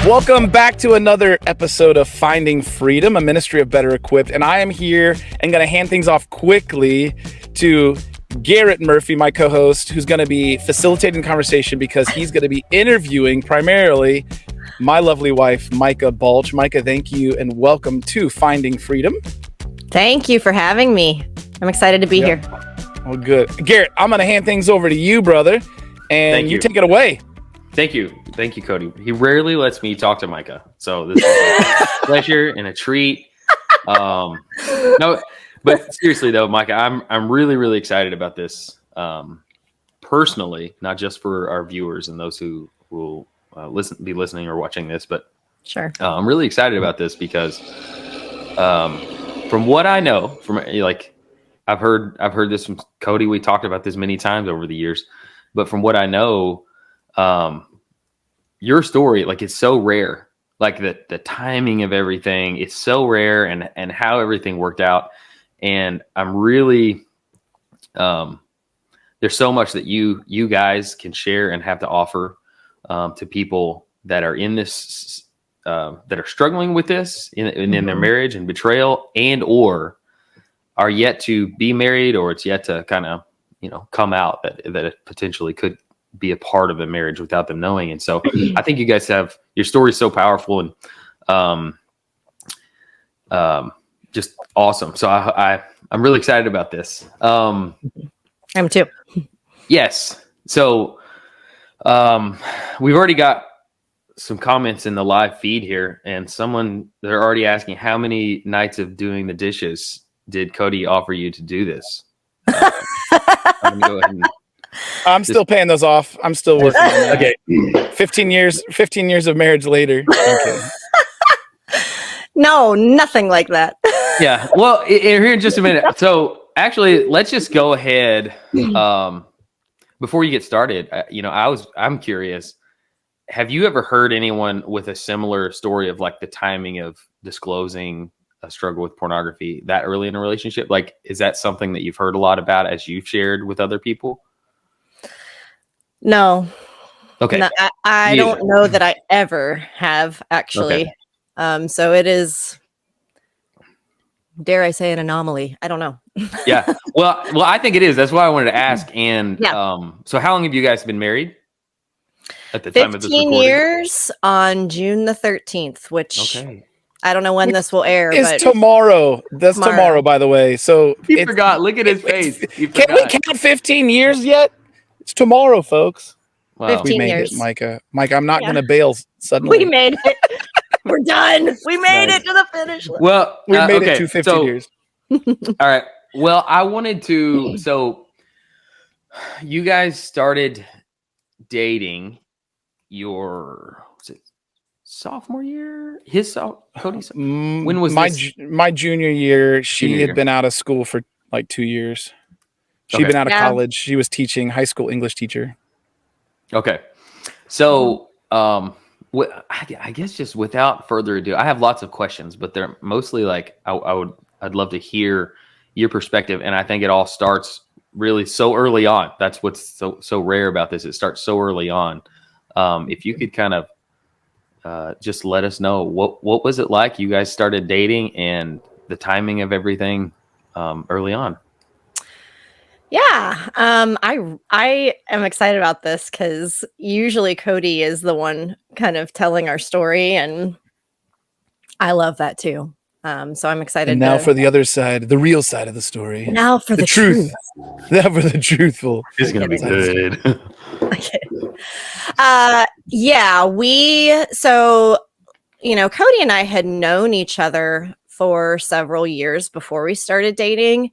Welcome back to another episode of Finding Freedom, a ministry of Better Equipped. And I am here and going to hand things off quickly to Garrett Murphy, my co-host, who's going to be facilitating conversation because he's going to be interviewing primarily my lovely wife, Micah Balch. Micah, thank you and welcome to Finding Freedom. Thank you for having me. I'm excited to be here. Well, good. Garrett, I'm going to hand things over to you, brother, and you take it away. Thank you, Cody. He rarely lets me talk to Micah, so this is a pleasure and a treat. No, but seriously though, Micah, I'm really excited about this. Personally, not just for our viewers and those who will be listening or watching this, but sure, I'm really excited about this because from what I know, from I've heard this from Cody. We talked about this many times over the years, but from what I know. Your story, it's so rare, the timing of everything, it's so rare and how everything worked out. And I'm really, there's so much that you guys can share and have to offer, to people that are in this, that are struggling with this in their marriage and betrayal or are yet to be married, or it's yet to kind of, come out that it potentially could be a part of a marriage without them knowing. And so I think you guys have, your story is so powerful and just awesome. So I'm really excited about this. I'm too. Yes. So we've already got some comments in the live feed here, and they're already asking, how many nights of doing the dishes did Cody offer you to do this? I'm gonna go ahead and I'm still paying those off. I'm still working on that. Okay. 15 years of marriage later. Okay. No, nothing like that. Yeah. Well, here in just a minute. So actually, let's just go ahead. Before you get started, I'm curious. Have you ever heard anyone with a similar story of the timing of disclosing a struggle with pornography that early in a relationship? Is that something that you've heard a lot about as you've shared with other people? No. Okay. No, I don't know that I ever have actually. Okay. So it is, dare I say, an anomaly. I don't know. Yeah. Well, I think it is. That's why I wanted to ask. And so how long have you guys been married at the time of this recording? 15 years on June the 13th, which I don't know when this will air. It's tomorrow. That's tomorrow, by the way. So he forgot. Look at his face. Can we count 15 years yet? It's tomorrow, folks. Wow. 15 we made years. it, Micah. Micah, I'm not going to bail suddenly. We made it. We're done. We made it to the finish line. Well, we made it to 15 years. All right. Well, I wanted to. So, you guys started dating your sophomore year? Cody's. When was my junior year? She had been out of school for 2 years. She'd been out of college. She was teaching, high school English teacher. Okay. So, I guess just without further ado, I have lots of questions, but they're mostly I'd love to hear your perspective. And I think it all starts really so early on. That's what's so rare about this. It starts so early on. If you could kind of just let us know what was it like? You guys started dating and the timing of everything early on. Yeah, I am excited about this because usually Cody is the one kind of telling our story, and I love that too. So I'm excited. And now for the other side, the real side of the story. Now for the truth. Now for the truthful. It's gonna be good. Cody and I had known each other for several years before we started dating.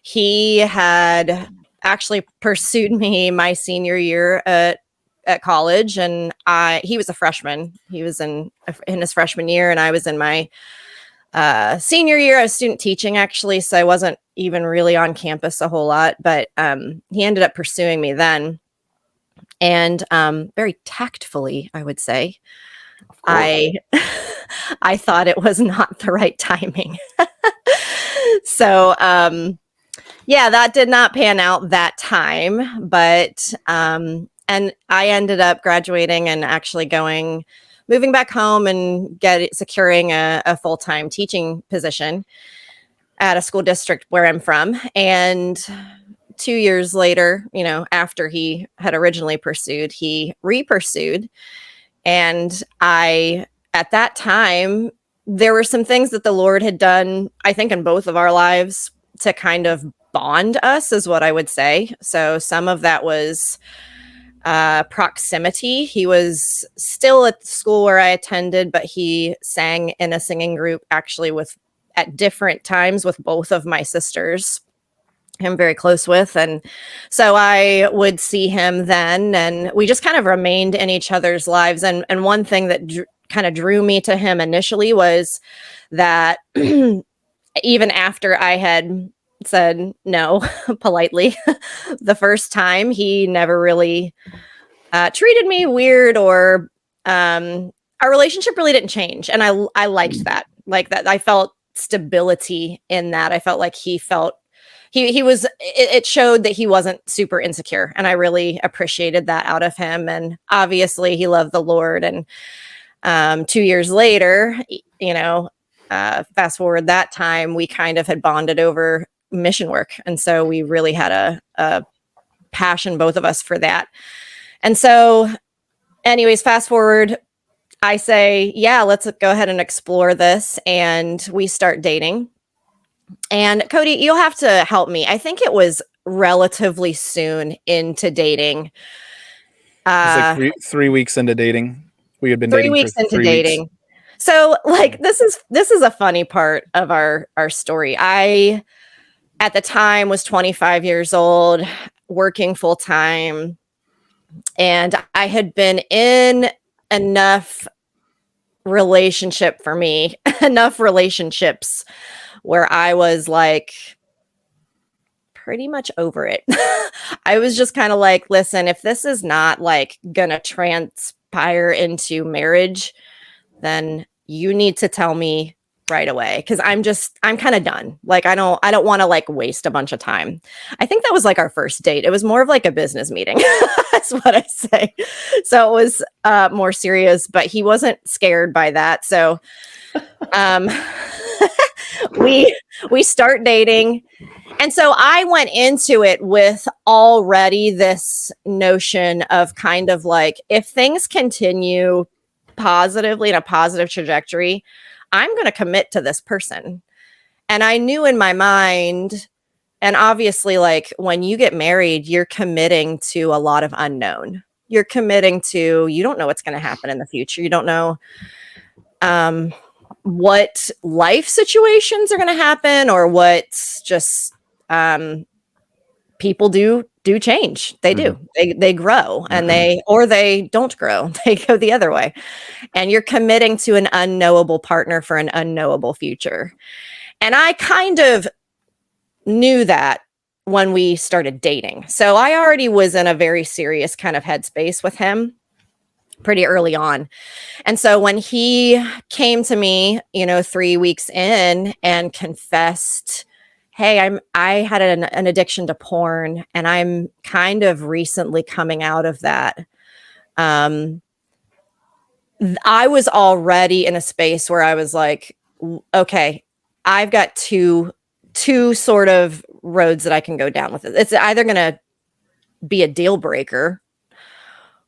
He had actually pursued me my senior year at college, and he was a freshman. He was in his freshman year, and I was in my senior year. I was student teaching, actually, so I wasn't even really on campus a whole lot, but he ended up pursuing me then. And very tactfully, I would say, I thought it was not the right timing. So, that did not pan out that time. But And I ended up graduating and actually moving back home and securing a full-time teaching position at a school district where I'm from. And 2 years later, after he had originally pursued, he re-pursued. And at that time, there were some things that the Lord had done, I think, in both of our lives to kind of bond us, is what I would say. So some of that was proximity. He was still at the school where I attended, but he sang in a singing group actually at different times with both of my sisters I'm very close with. And so I would see him then, and we just kind of remained in each other's lives. And one thing that kind of drew me to him initially was that even after I had said no politely the first time, he never really treated me weird, or our relationship really didn't change. And I liked that. Like that, I felt stability in that. I felt like he was, it showed that he wasn't super insecure, and I really appreciated that out of him. And obviously he loved the Lord. And 2 years later, fast forward that time, we kind of had bonded over mission work. And so we really had a passion, both of us, for that. And so anyways, fast forward, I say, yeah, let's go ahead and explore this. And we start dating. And Cody, you'll have to help me. I think it was relatively soon into dating. It's like 3 weeks into dating. We had been 3 dating weeks for into 3 dating. weeks. So like, this is a funny part of our story. I, at the time, was 25 years old, working full time. And I had been in enough relationships where I was like pretty much over it. I was just kind of like, listen, if this is not like gonna transpire into marriage, then you need to tell me right away, because I'm kind of done. Like I don't want to like waste a bunch of time. I think that was like our first date. It was more of like a business meeting. That's what I say. So it was more serious, but he wasn't scared by that. So we start dating. And so I went into it with already this notion of kind of like, if things continue positively in a positive trajectory, I'm going to commit to this person. And I knew in my mind, and obviously, like when you get married, you're committing to a lot of unknown. You're committing to, you don't know what's going to happen in the future. You don't know what life situations are going to happen, or what just people do change. They do. They grow, and they don't grow. They go the other way. And you're committing to an unknowable partner for an unknowable future. And I kind of knew that when we started dating. So I already was in a very serious kind of headspace with him pretty early on. And so when he came to me, 3 weeks in and confessed, hey, I had an addiction to porn, and I'm kind of recently coming out of that. I was already in a space where I was like, okay, I've got two sort of roads that I can go down with it. It's either going to be a deal breaker,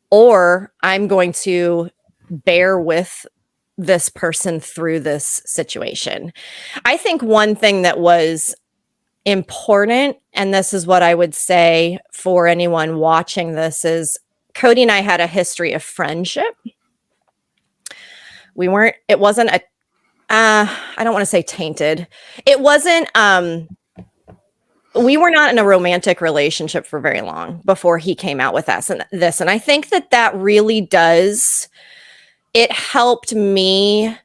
or I'm going to bear with this person through this situation. I think one thing that was important, and this is what I would say for anyone watching this, is Cody and I had a history of friendship. It wasn't I don't want to say tainted. It wasn't, we were not in a romantic relationship for very long before he came out with us and this. And I think that really it helped me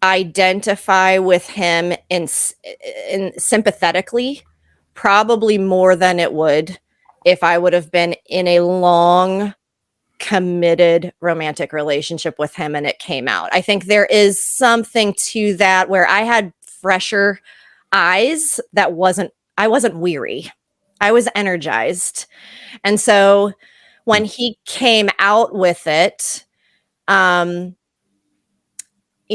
identify with him in sympathetically, probably more than it would if I would have been in a long, committed romantic relationship with him and it came out. I think there is something to that where I had fresher eyes I wasn't weary. I was energized. And so when he came out with it, you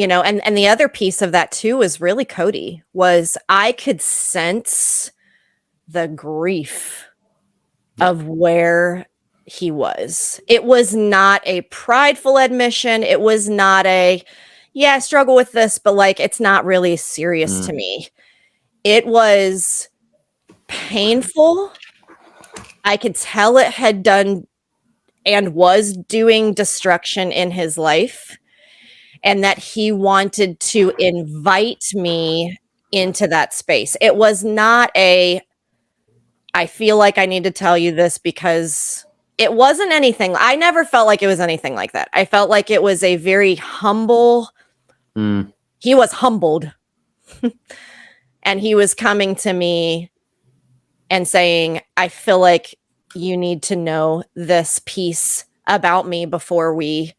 know, and the other piece of that too was really Cody. Was I could sense the grief of where he was. It was not a prideful admission. It was not a, yeah, I struggle with this, but like, it's not really serious to me. It was painful. I could tell it had done and was doing destruction in his life, and that he wanted to invite me into that space. It was not a, I feel like I need to tell you this, because it wasn't anything. I never felt like it was anything like that. I felt like it was a very humble, he was humbled and he was coming to me and saying, I feel like you need to know this piece about me before we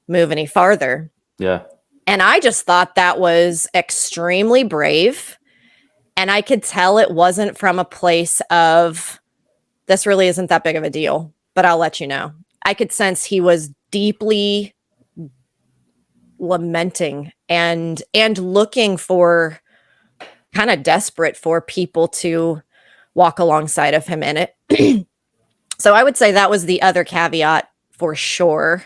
move any farther. Yeah. And I just thought that was extremely brave. And I could tell it wasn't from a place of, this really isn't that big of a deal, but I'll let you know. I could sense he was deeply lamenting and looking for, kind of desperate for people to walk alongside of him in it. So I would say that was the other caveat for sure.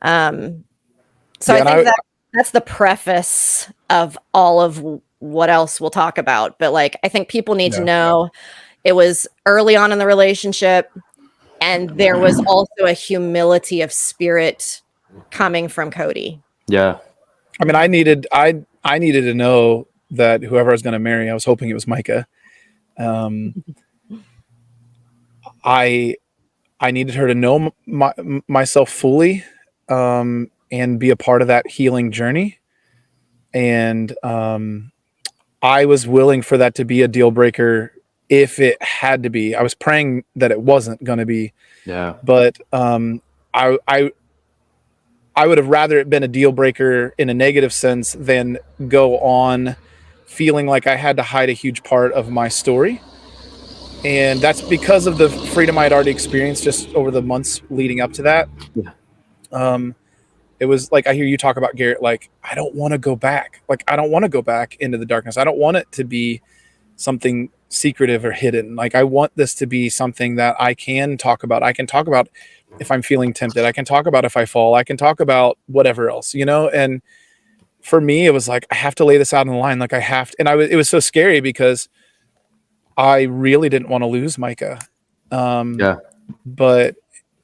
So I think that's the preface of all of what else we'll talk about. But like, I think people need to know it was early on in the relationship, and there was also a humility of spirit coming from Cody. Yeah. I mean, I needed to know that whoever I was going to marry, I was hoping it was Micah. I needed her to know myself fully, and be a part of that healing journey. And I was willing for that to be a deal breaker if it had to be. I was praying that it wasn't going to be. Yeah. But I would have rather it been a deal breaker in a negative sense than go on feeling like I had to hide a huge part of my story. And that's because of the freedom I had already experienced just over the months leading up to that. Yeah. It was like, I hear you talk about, Garrett, like, I don't want to go back. Like, I don't want to go back into the darkness. I don't want it to be something secretive or hidden. Like, I want this to be something that I can talk about. I can talk about if I'm feeling tempted. I can talk about if I fall. I can talk about whatever else, you know? And for me, it was like, I have to lay this out on the line. Like, I have to. And it was so scary because I really didn't want to lose Micah. But,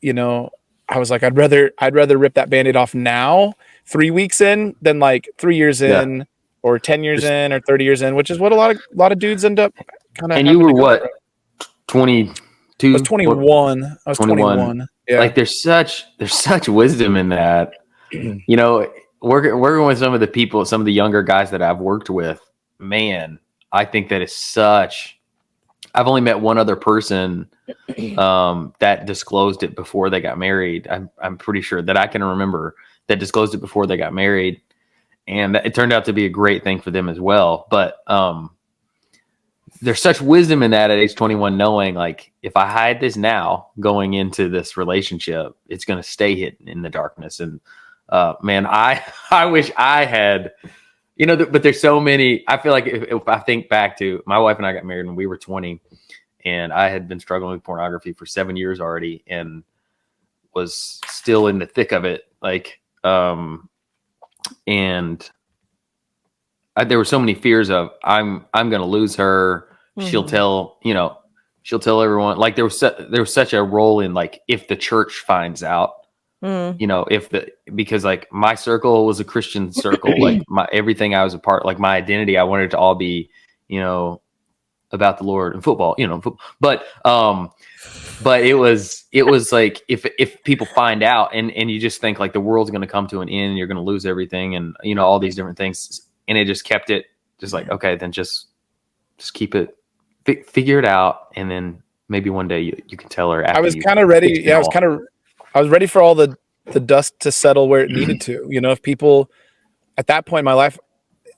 you know, I was like, I'd rather rip that Band-Aid off now, 3 weeks in, than like 3 years in, or 10 years in, or 30 years in, which is what a lot of dudes end up kind of. And you were what, 22? I was 21. I was 21. Yeah. Like there's such wisdom in that. You know, working with some of the people, some of the younger guys that I've worked with, man, I think that is such. I've only met one other person that disclosed it before they got married. I'm pretty sure that I can remember that disclosed it before they got married, and it turned out to be a great thing for them as well. But there's such wisdom in that at age 21, knowing like if I hide this now going into this relationship, it's going to stay hidden in the darkness. And man, I wish I had. You know, but there's so many. I feel like if I think back to my wife and I got married when we were 20, and I had been struggling with pornography for 7 years already, and was still in the thick of it. Like, and there were so many fears of I'm going to lose her. Mm-hmm. She'll tell everyone. Like there was such a role in like if the church finds out. You know, because like my circle was a Christian circle, like everything I was a part, like my identity, I wanted it to all be, you know, about the Lord and football, you know, but it was like, if people find out and you just think like the world's going to come to an end, you're going to lose everything. And, you know, all these different things. And it just kept it just like, okay, then just keep it, figure it out. And then maybe one day you can tell her. I was kind of ready. Yeah. I was ready for all the dust to settle where it needed to. You know, if people at that point in my life,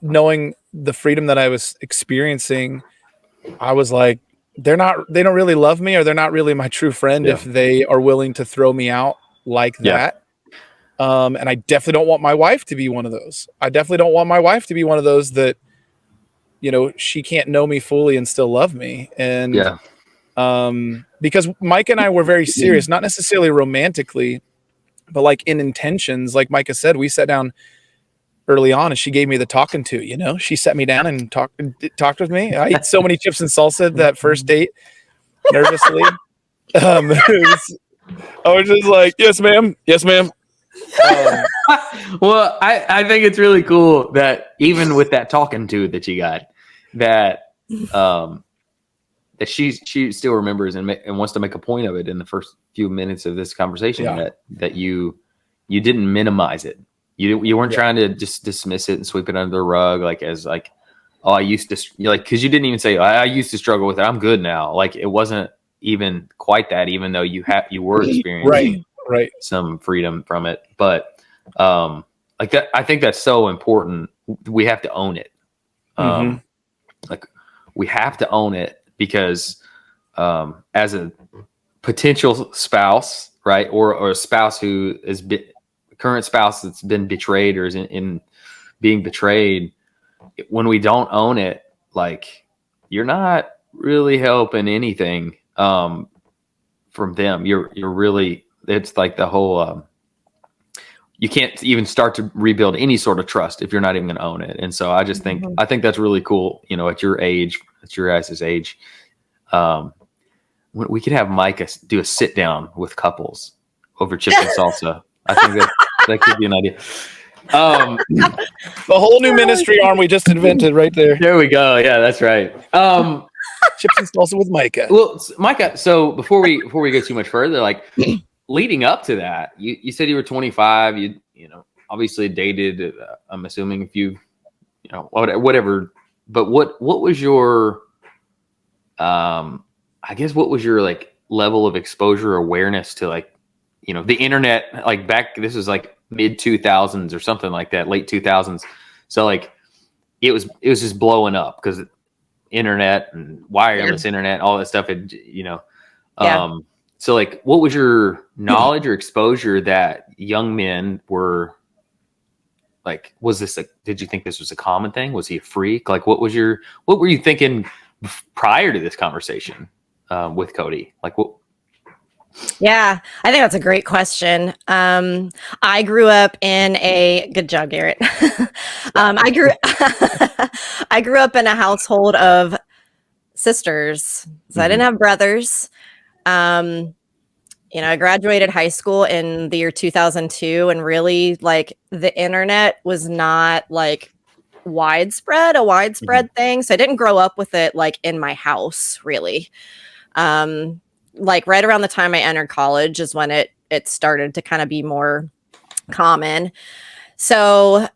knowing the freedom that I was experiencing, I was like, they don't really love me, or they're not really my true friend if they are willing to throw me out like that. And I definitely don't want my wife to be one of those. I definitely don't want my wife to be one of those that, she can't know me fully and still love me. And because Mike and I were very serious, not necessarily romantically, but like in intentions. Like Micah said, we sat down early on and she gave me the talking to. She sat me down and talked with me. I ate so many chips and salsa that first date, nervously. I was just like, yes ma'am, yes ma'am. Well, I think it's really cool that even with that talking to that you got, that that she still remembers and wants to make a point of it in the first few minutes of this conversation, that you didn't minimize it. You weren't trying to just dismiss it and sweep it under the rug, I used to, because you didn't even say, I used to struggle with it, I'm good now. Like, it wasn't even quite that, even though you were experiencing some freedom from it. But like that, I think that's so important. We have to own it. Like, we have to own it, because as a potential spouse, right, or a spouse who is current spouse that's been betrayed or is in being betrayed, when we don't own it, like, you're not really helping anything from them. You're really, it's like the whole you can't even start to rebuild any sort of trust if you're not even going to own it. And so I just think I think that's really cool. At your age, at your guys' age, we could have Micah do a sit down with couples over chips and salsa. I think that could be an idea. The whole new ministry arm we just invented right there. There we go. Yeah, that's right. Chips and salsa with Micah. Well, Micah, so before we go too much further, like, leading up to that, you said you were 25. You obviously dated. I'm assuming a few, whatever. But what was your, I guess, what was your like level of exposure, awareness to, like, the internet? Like, back, this was like mid 2000s or something like that, late 2000s. So like it was just blowing up because internet and wireless internet, all that stuff had, so like, what was your knowledge or exposure that young men were like? Was this did you think this was a common thing? Was he a freak? Like, what were you thinking prior to this conversation with Cody? Like, what? Yeah, I think that's a great question. I grew up in good job, Garrett. I grew up in a household of sisters. So I didn't have brothers. I graduated high school in the year 2002, and really, like, the internet was not like a widespread thing. So I didn't grow up with it like in my house, really. Like, right around the time I entered college is when it started to kind of be more common. So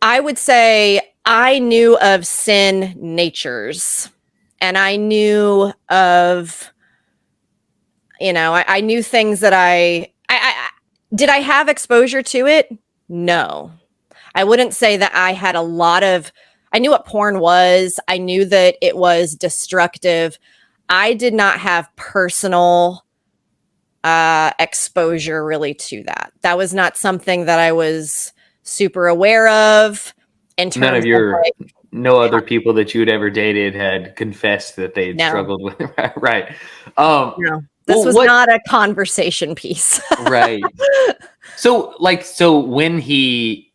I would say I knew of sin natures, and I knew of, I knew things that I did I have exposure to it? No. I wouldn't say that I had I knew what porn was. I knew that it was destructive. I did not have personal exposure really to that. That was not something that I was super aware of. In terms None of your, no other people that you'd ever dated had confessed that they'd struggled with it. Right. No, this was not a conversation piece. Right. So when he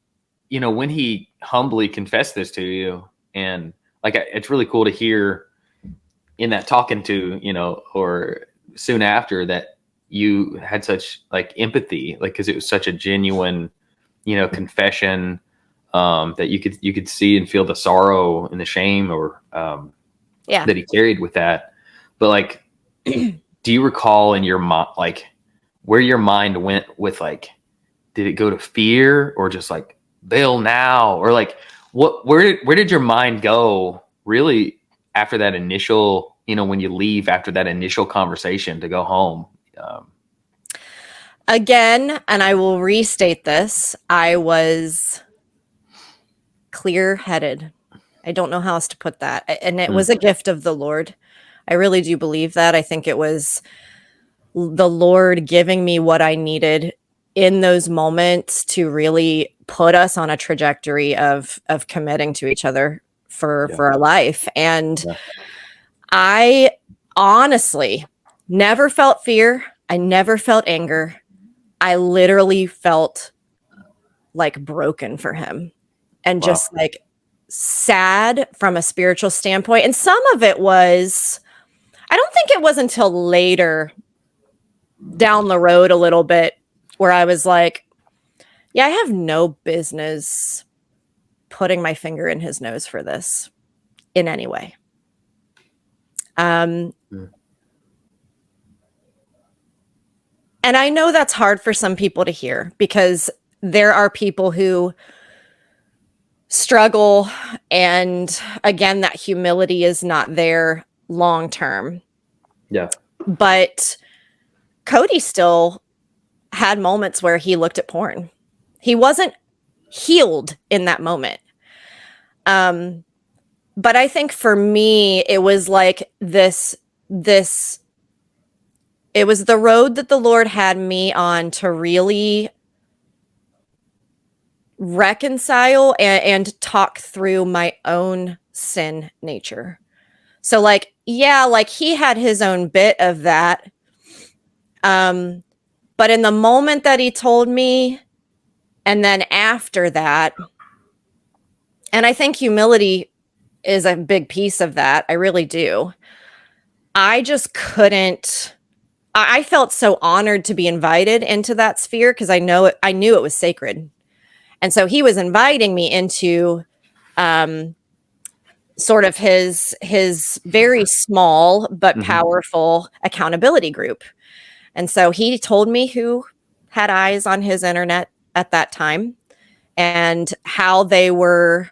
humbly confessed this to you, and like, it's really cool to hear in that talking to, or soon after, that you had such like empathy, like, because it was such a genuine, confession, that you could see and feel the sorrow and the shame, or that he carried with that. But like, do you recall in your mind, like, where your mind went with, like, did it go to fear, or just like, bail now, or like, where did your mind go really after that initial, when you leave after that initial conversation to go home? Again, and I will restate this, I was clear-headed. I don't know how else to put that. And it was a gift of the Lord. I really do believe that. I think it was the Lord giving me what I needed in those moments to really put us on a trajectory of committing to each other for our life. And I honestly never felt fear. I never felt anger. I literally felt like broken for him and just like sad from a spiritual standpoint. And some of it was, I don't think it was until later down the road a little bit where I was like, yeah, I have no business putting my finger in his nose for this in any way. And I know that's hard for some people to hear because there are people who struggle, and again, that humility is not there long term. Yeah. But Cody still had moments where he looked at porn. He wasn't healed in that moment. But I think for me, it was like this, it was the road that the Lord had me on to really reconcile and talk through my own sin nature. So like, yeah, like he had his own bit of that. But in the moment that he told me, and then after that, and I think humility is a big piece of that. I really do. I just couldn't. I felt so honored to be invited into that sphere because I knew it was sacred. And so he was inviting me into sort of his very small but powerful accountability group. And so he told me who had eyes on his internet at that time and how they were,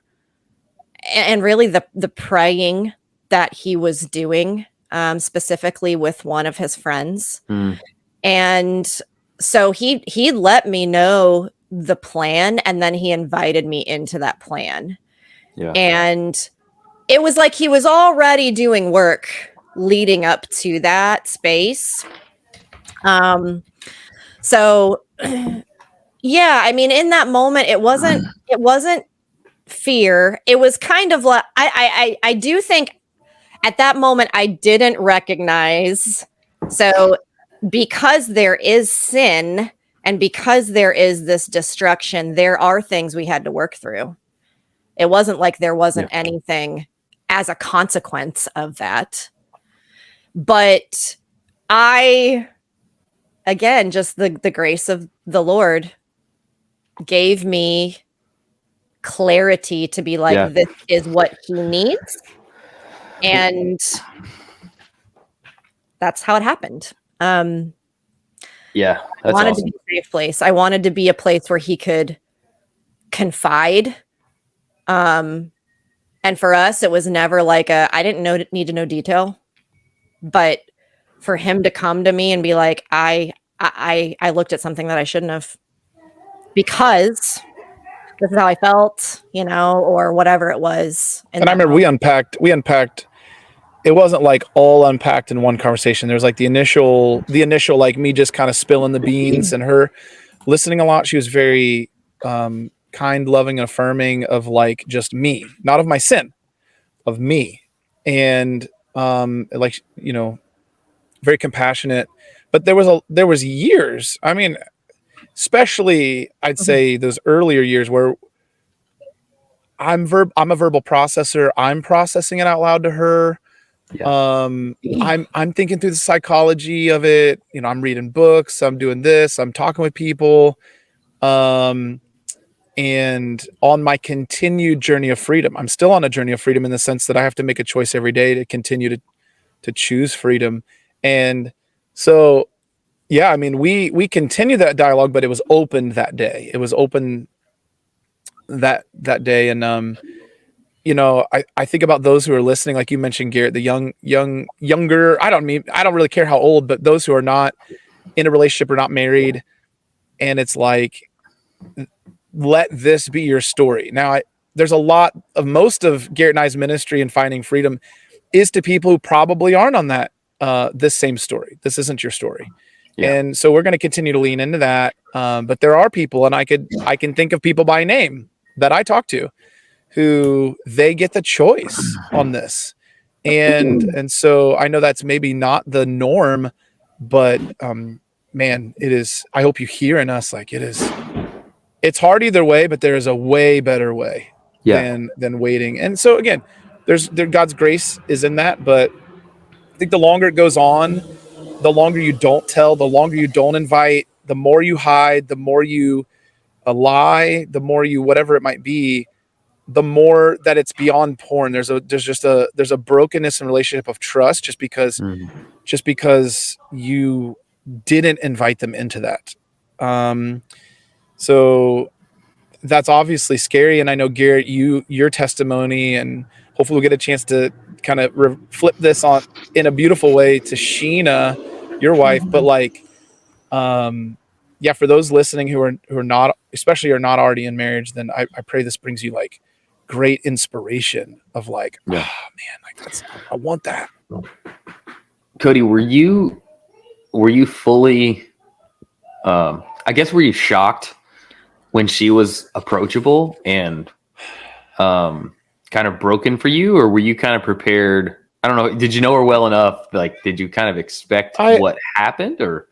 and really the praying that he was doing, specifically with one of his friends. And so he let me know the plan, and then he invited me into that plan. And it was like he was already doing work leading up to that space. So yeah, I mean, in that moment, it wasn't fear. It was kind of like, I do think at that moment I didn't recognize. So because there is sin and because there is this destruction, there are things we had to work through. It wasn't like there wasn't anything as a consequence of that. But again, just the grace of the Lord gave me clarity to be like, this is what he needs. And that's how it happened. I wanted to be a safe place. I wanted to be a place where he could confide. And for us, it was never like I didn't need to know detail, but for him to come to me and be like, I looked at something that I shouldn't have because this is how I felt, or whatever it was. And I remember we unpacked, it wasn't like all unpacked in one conversation. There was like the initial, like me just kind of spilling the beans and her listening a lot. She was very kind, loving, and affirming of like just me, not of my sin, of me. And like, very compassionate, but there was years, I mean, especially I'd say those earlier years where I'm a verbal processor. I'm processing it out loud to her. I'm thinking through the psychology of it. I'm reading books, I'm doing this, I'm talking with people. And on my continued journey of freedom, I'm still on a journey of freedom in the sense that I have to make a choice every day to continue to choose freedom. And so, yeah, I mean, we continue that dialogue, but it was open that day. It was open that day. And, I think about those who are listening, like you mentioned, Garrett, the younger, I don't really care how old, but those who are not in a relationship or not married. And it's like, let this be your story. Now, there's a lot of most of Garrett and I's ministry and Finding Freedom is to people who probably aren't on that, this same story. This isn't your story. Yeah. And so we're going to continue to lean into that. But there are people, and I can think of people by name that I talk to who they get the choice on this. And so I know that's maybe not the norm, but man, it is. I hope you hear in us, like it's hard either way, but there is a way better way than waiting. And so again, God's grace is in that, but I think the longer it goes on, the longer you don't tell, the longer you don't invite, the more you hide, the more you lie, the more you whatever it might be, the more that it's beyond porn. There's a brokenness in relationship of trust just because you didn't invite them into that. So that's obviously scary. And I know, Garrett, your testimony, and hopefully we'll get a chance to kind of flip this on in a beautiful way to Sheena, your wife. But like, for those listening who are not, especially are not already in marriage, then I pray this brings you like great inspiration of like, oh man, like I want that. Cody, were you fully, I guess, were you shocked when she was approachable and kind of broken for you, or were you kind of prepared? I don't know. Did you know her well enough? Like, did you kind of expect what happened, or?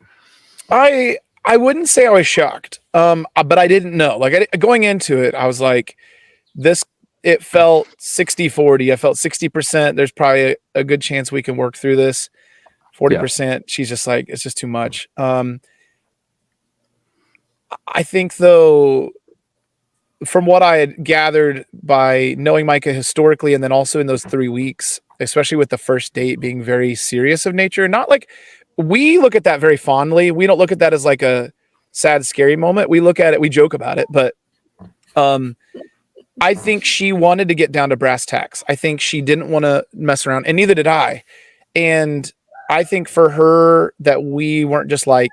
I wouldn't say I was shocked, but I didn't know. Like going into it, I was like, it felt 60-40. I felt 60%. There's probably a good chance we can work through this. 40%. She's just like, it's just too much. I think though, from what I had gathered by knowing Micah historically, and then also in those 3 weeks, especially with the first date being very serious of nature, not like we look at that very fondly. We don't look at that as like a sad, scary moment. We look at it, we joke about it, but, I think she wanted to get down to brass tacks. I think she didn't want to mess around, and neither did I. And I think for her that we weren't just like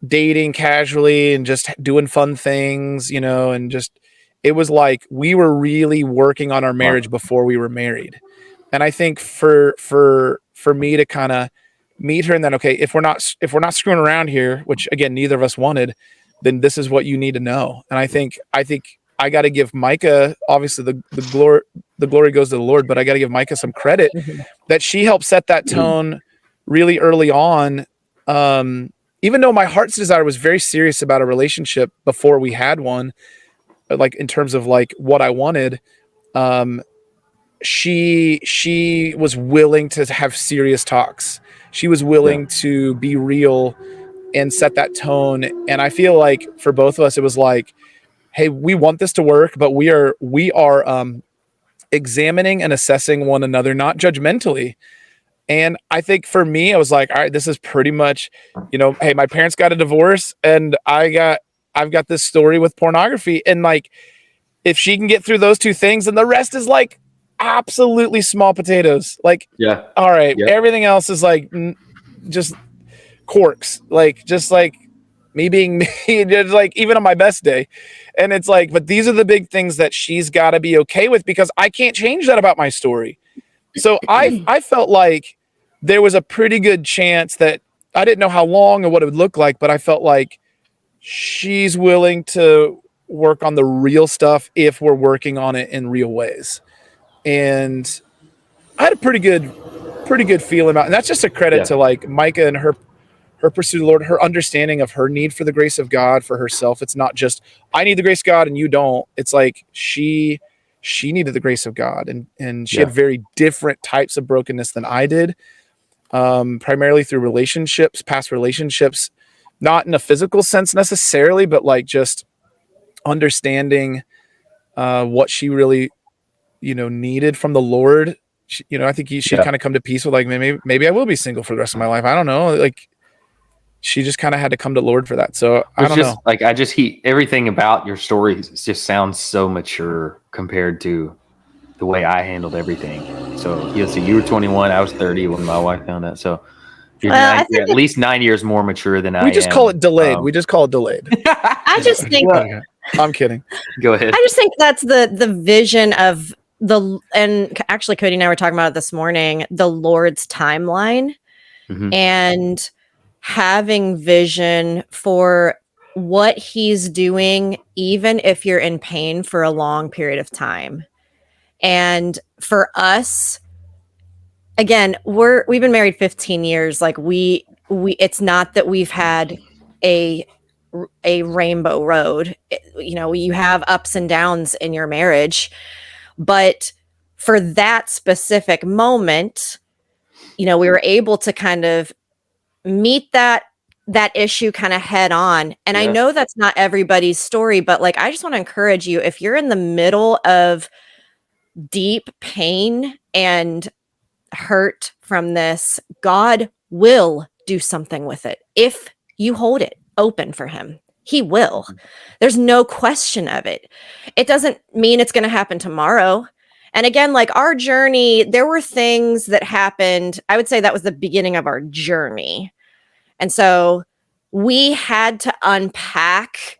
dating casually and just doing fun things, and just, it was like we were really working on our marriage before we were married. And I think for me to kind of meet her and then, okay, if we're not screwing around here, which again, neither of us wanted, then this is what you need to know. And I think I got to give Micah, obviously the glory goes to the Lord, but I got to give Micah some credit that she helped set that tone really early on. Even though my heart's desire was very serious about a relationship before we had one, like in terms of like what I wanted, she was willing to have serious talks. She was willing to be real and set that tone. And I feel like for both of us, it was like, hey, we want this to work, but we are examining and assessing one another, not judgmentally. And I think for me, I was like, all right, this is pretty much, hey, my parents got a divorce and I've got this story with pornography. And like, if she can get through those two things, and the rest is like absolutely small potatoes. Like, all right, everything else is like just corks, like, just like me being me, just like even on my best day. And it's like, but these are the big things that she's got to be okay with, because I can't change that about my story. So I felt like there was a pretty good chance that I didn't know how long or what it would look like, but I felt like she's willing to work on the real stuff if we're working on it in real ways. And I had a pretty good feeling about it. And that's just a credit to like Micah and her pursuit of the Lord, her understanding of her need for the grace of God for herself. It's not just, I need the grace of God and you don't. It's like she needed the grace of God, and she had very different types of brokenness than I did, primarily through relationships, past relationships, not in a physical sense necessarily, but like just understanding what she really, needed from the Lord. I think she'd kind of come to peace with like, maybe I will be single for the rest of my life. I don't know. Like, she just kind of had to come to Lord for that. So I don't know. Like, everything about your story just sounds so mature compared to the way I handled everything. So you were 21, I was 30 when my wife found out. So you're at least 9 years more mature than I am. We just call it delayed. I just think I'm kidding. Go ahead. I just think that's the vision of and actually Cody and I were talking about it this morning, the Lord's timeline and having vision for what he's doing, even if you're in pain for a long period of time. And for us, again, we've been married 15 years. Like we it's not that we've had a rainbow road. You have ups and downs in your marriage, but for that specific moment, we were able to kind of meet that issue kind of head on. And I know that's not everybody's story, but like, I just want to encourage you, if you're in the middle of deep pain and hurt from this, God will do something with it. If you hold it open for him, he will. There's no question of it. It doesn't mean it's going to happen tomorrow. And again, like our journey, there were things that happened. I would say that was the beginning of our journey. And so we had to unpack,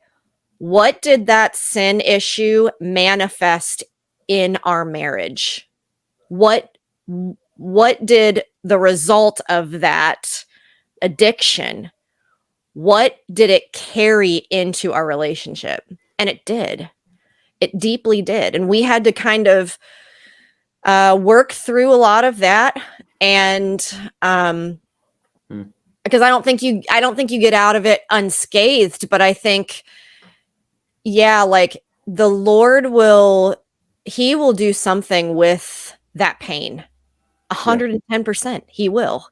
what did that sin issue manifest in our marriage? What did the result of that addiction, what did it carry into our relationship? And it did. It deeply did. And we had to kind of work through a lot of that. And because I don't think you get out of it unscathed, but I think, like the Lord he will do something with that pain. 110%. He will.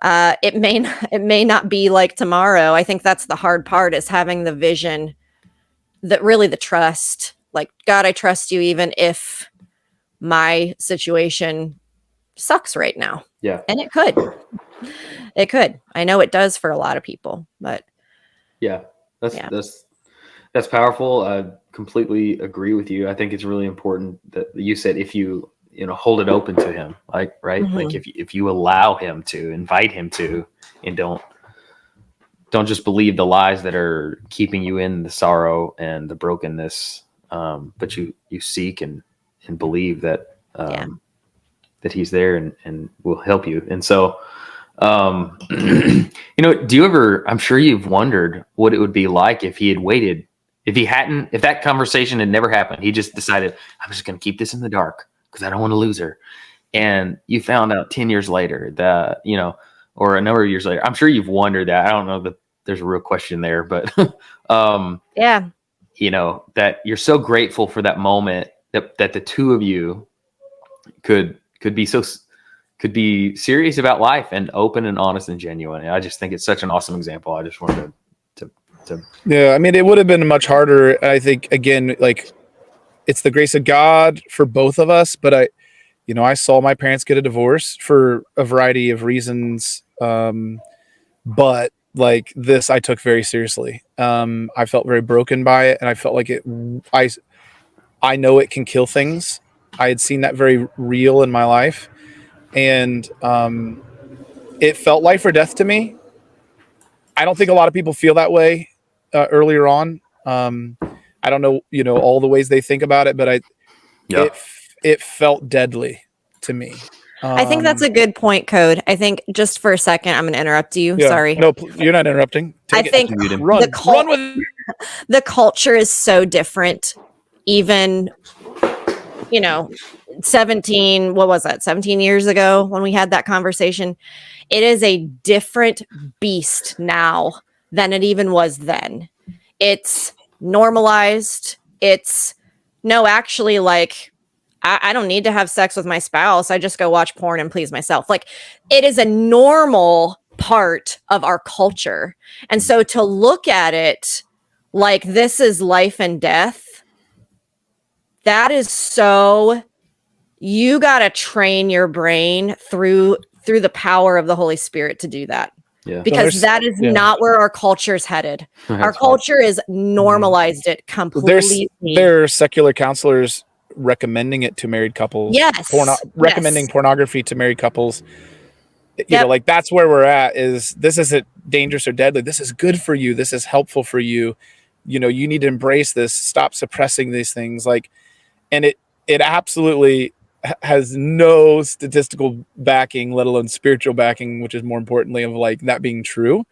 It may not be like tomorrow. I think that's the hard part, is having the vision, that really the trust, like, God, I trust you even if my situation sucks right now. Yeah. And it could. I know it does for a lot of people, but that's powerful. I completely agree with you. I think it's really important that you said, if you hold it open to him, like, right. Like if you allow him to, invite him to, and don't just believe the lies that are keeping you in the sorrow and the brokenness. But you seek and believe that, that he's there and will help you. And so, do you ever, I'm sure you've wondered what it would be like if he had waited, if that conversation had never happened, he just decided, I'm just going to keep this in the dark because I don't want to lose her. And you found out 10 years later that, or a number of years later, I'm sure you've wondered that. I don't know that there's a real question there, but, that you're so grateful for that moment that the two of you could be serious about life and open and honest and genuine. And I just think it's such an awesome example. I just wanted to yeah, I mean, it would have been much harder. I think, again, like, it's the grace of God for both of us, but I saw my parents get a divorce for a variety of reasons. But like this, I took very seriously. I felt very broken by it, and I felt like I know it can kill things. I had seen that very real in my life, and it felt life or death to me. I don't think a lot of people feel that way earlier on. I don't know, all the ways they think about it, but it felt deadly to me. I think that's a good point, Code. I think, just for a second, I'm going to interrupt you. Yeah. Sorry. No, you're not interrupting. I think run with the culture is so different. Even, 17 years ago when we had that conversation, it is a different beast now than it even was then. It's normalized. It's actually, like, I don't need to have sex with my spouse. I just go watch porn and please myself. Like, it is a normal part of our culture. And so to look at it like this is life and death, that is so, you got to train your brain through the power of the Holy Spirit to do that. Yeah. Because that is not where our culture is headed. Our culture is normalized it completely. There are secular counselors recommending it to married couples. Yes. Recommending pornography to married couples. Like, that's where we're at. This isn't dangerous or deadly. This is good for you. This is helpful for you. You need to embrace this. Stop suppressing these things. Like, and it absolutely has no statistical backing, let alone spiritual backing, which is more importantly of like that being true.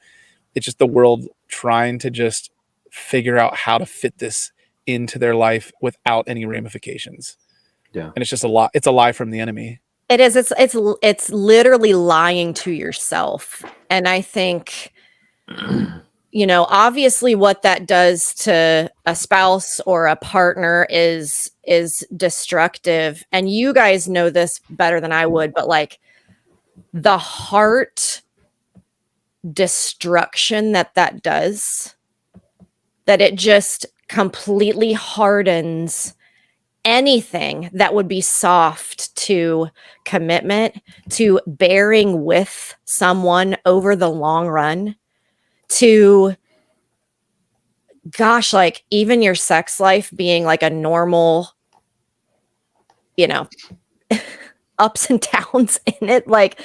It's just the world trying to just figure out how to fit this into their life without any ramifications. Yeah. And it's just a lie. It's a lie from the enemy. It is. It's literally lying to yourself. And I think, obviously what that does to a spouse or a partner is destructive. And you guys know this better than I would, but like the heart destruction that does, that it just completely hardens anything that would be soft to commitment, to bearing with someone over the long run, to gosh, like even your sex life being like a normal, ups and downs in it. Like,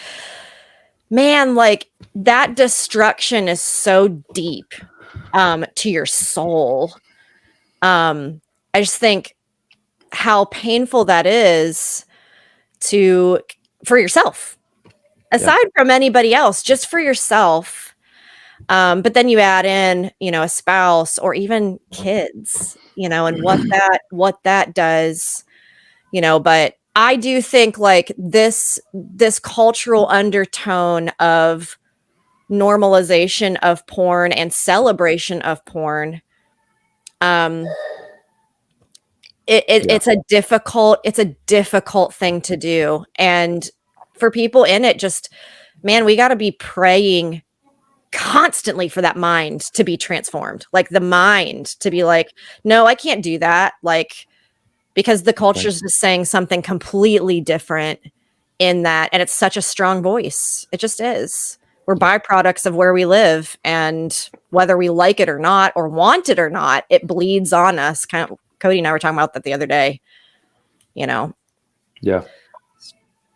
man, like that destruction is so deep to your soul. I just think how painful that is for yourself, aside from anybody else, just for yourself. But then you add in, a spouse or even kids, and what that does, but I do think like this cultural undertone of normalization of porn and celebration of porn, it's a difficult thing to do. And for people in it, just, man, we got to be praying constantly for that mind to be transformed, like the mind to be like, no, I can't do that. Like, because the culture is just saying something completely different in that. And it's such a strong voice. It just is. We're byproducts of where we live. And whether we like it or not, or want it or not, it bleeds on us. Kind of, Cody and I were talking about that the other day, Yeah.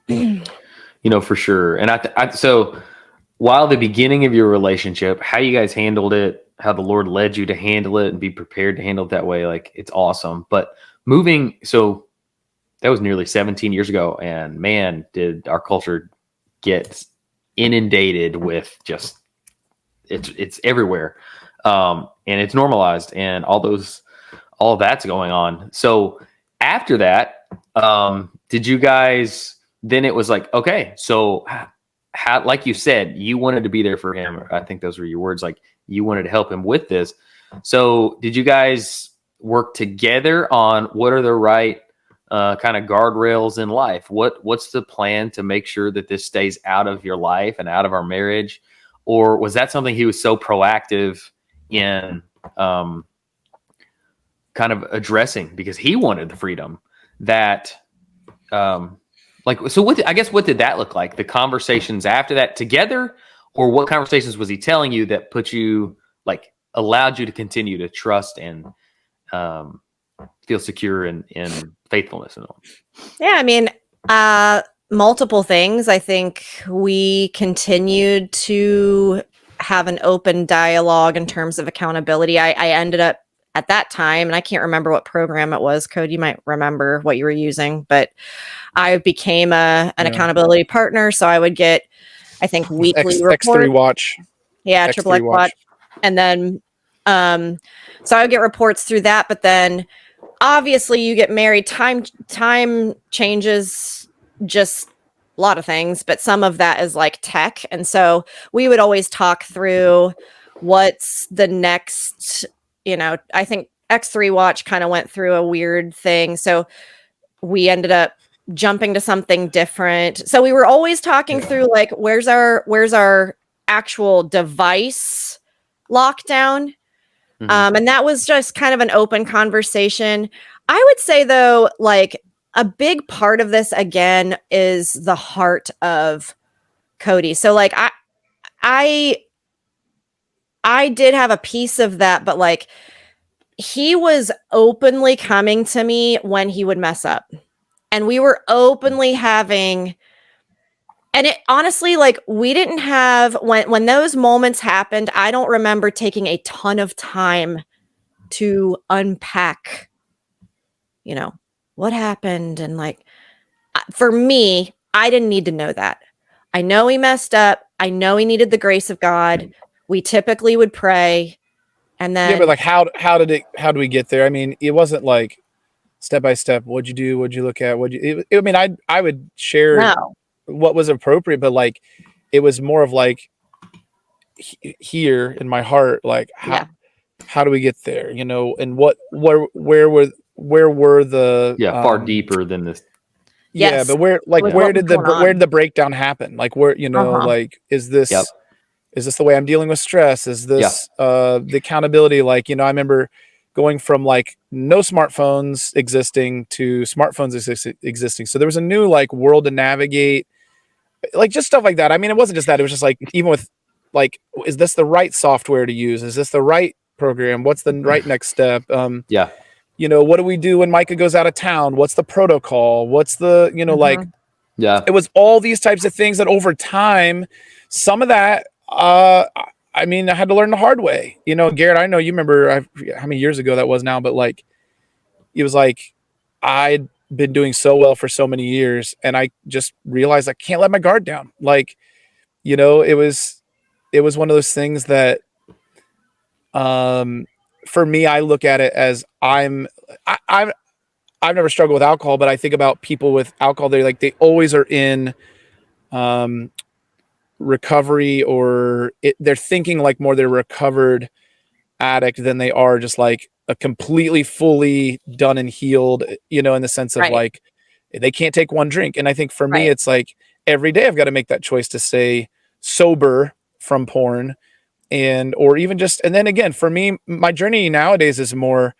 For sure. And so while the beginning of your relationship, how you guys handled it, how the Lord led you to handle it and be prepared to handle it that way, like it's awesome. But so that was nearly 17 years ago. And man, did our culture get inundated with just, it's everywhere. And it's normalized and all that's going on. So after that, did you guys, then it was like, okay, so how, like you said, you wanted to be there for him. I think those were your words. Like you wanted to help him with this. So did you guys work together on what are the right kind of guardrails in life? What's the plan to make sure that this stays out of your life and out of our marriage? Or was that something he was so proactive in kind of addressing because he wanted the freedom that so what did that look like? The conversations after that together, or what conversations was he telling you that put you, like, allowed you to continue to trust and feel secure in faithfulness and all? Yeah, I mean, multiple things. I think we continued to have an open dialogue in terms of accountability. I ended up at that time, and I can't remember what program it was. Cody, you might remember what you were using, but I became an accountability partner. So I would get, I think, weekly reports. X3 Watch. Yeah, Triple X Watch. And then, so I would get reports through that. But then, obviously, you get married. Time changes just a lot of things, but some of that is like tech. And so we would always talk through what's the next. I think X3 Watch kind of went through a weird thing. So we ended up jumping to something different. So we were always talking through like, where's our actual device lockdown? Mm-hmm. And that was just kind of an open conversation. I would say though, like a big part of this again is the heart of Cody. So like I did have a piece of that, but like he was openly coming to me when he would mess up. And we were openly having, and it honestly, like we didn't have, when those moments happened, I don't remember taking a ton of time to unpack, what happened? And like, for me, I didn't need to know that. I know he messed up. I know he needed the grace of God. We typically would pray. And then, Yeah, but like, how do we get there? I mean, it wasn't like step by step. What'd you do? What'd you look at? I mean, I would share no, what was appropriate, but like, it was more of like here in my heart, like how do we get there? You know, and where were the far deeper than this. Yeah, yes, but where did the breakdown happen? Like where, you know, like is this Yep. is this the way I'm dealing with stress? Is this the accountability? Like, you know, I remember going from like no smartphones existing to smartphones existing. So there was a new like world to navigate, like just stuff like that. I mean, it wasn't just that. It was just like, even with like, is this the right software to use? Is this the right program? What's the right next step? Yeah. You know, what do we do when Micah goes out of town? What's the protocol? What's the, you know, like, Yeah. it was all these types of things that over time, some of that, I mean, I had to learn the hard way. You know, Garrett, I know you remember how many years ago that was now, but like, it was like, I'd been doing so well for so many years, and I just realized I can't let my guard down. Like, you know, it was one of those things that, for me, I look at it as I've never struggled with alcohol, but I think about people with alcohol. They always are in, recovery, or they're thinking like more they're recovered addict than they are just like a completely fully done and healed, you know, in the sense of like, they can't take one drink. And I think for me, it's like every day I've got to make that choice to stay sober from porn, or even just, and then again, for me, my journey nowadays is more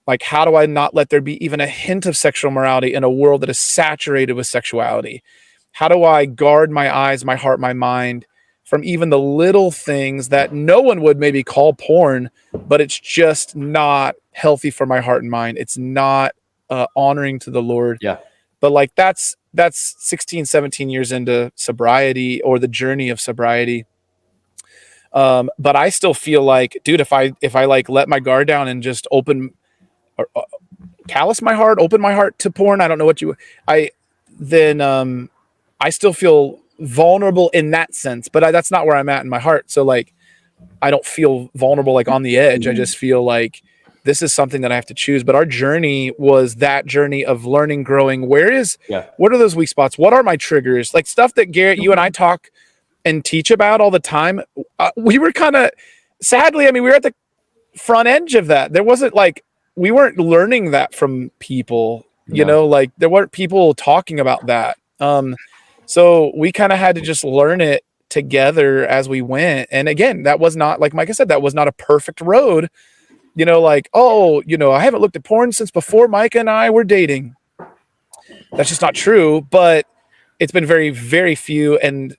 like, how do I not let there be even a hint of sexual morality in a world that is saturated with sexuality? How do I guard my eyes, my heart, my mind from even the little things that no one would maybe call porn, but it's just not healthy for my heart and mind. It's not honoring to the Lord. Yeah. But like, that's 16, 17 years into sobriety, or the journey of sobriety. But I still feel like, dude, if I like let my guard down and just callous my heart, open my heart to porn, I don't know then I still feel vulnerable in that sense, but that's not where I'm at in my heart. So like, I don't feel vulnerable, like on the edge. I just feel like this is something that I have to choose. But our journey was that journey of learning, growing. What are those weak spots? What are my triggers? Like stuff that Garrett, you and I talk and teach about all the time. We were kind of, sadly, I mean, we were at the front edge of that. There wasn't like, we weren't learning that from people, you know, like there weren't people talking about that. So we kind of had to just learn it together as we went. And again, that was not, like Micah said, that was not a perfect road, you know, like, oh, you know, I haven't looked at porn since before Micah and I were dating. That's just not true, but it's been very, very few, and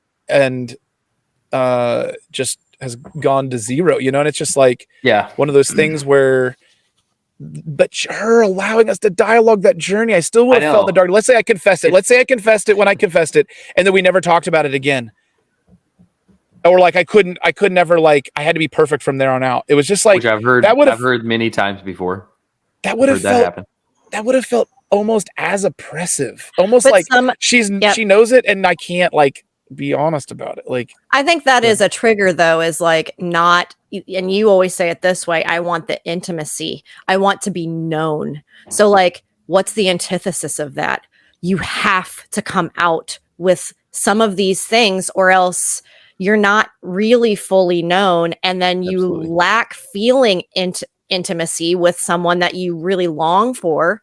just has gone to zero, you know? And it's just like, one of those things where, but her allowing us to dialogue that journey, I still would have felt the dark. Let's say I confessed it. Let's say I confessed it when I confessed it, and then we never talked about it again. Or like I couldn't ever, like, I had to be perfect from there on out. It was just like, which I've heard many times before. That would have felt almost as oppressive. Almost but like she knows it and I can't like be honest about it. Like, I think that is a trigger though, is like not, and you always say it this way, I want the intimacy. I want to be known. So like, what's the antithesis of that? You have to come out with some of these things, or else you're not really fully known. And then you lack feeling intimacy with someone that you really long for.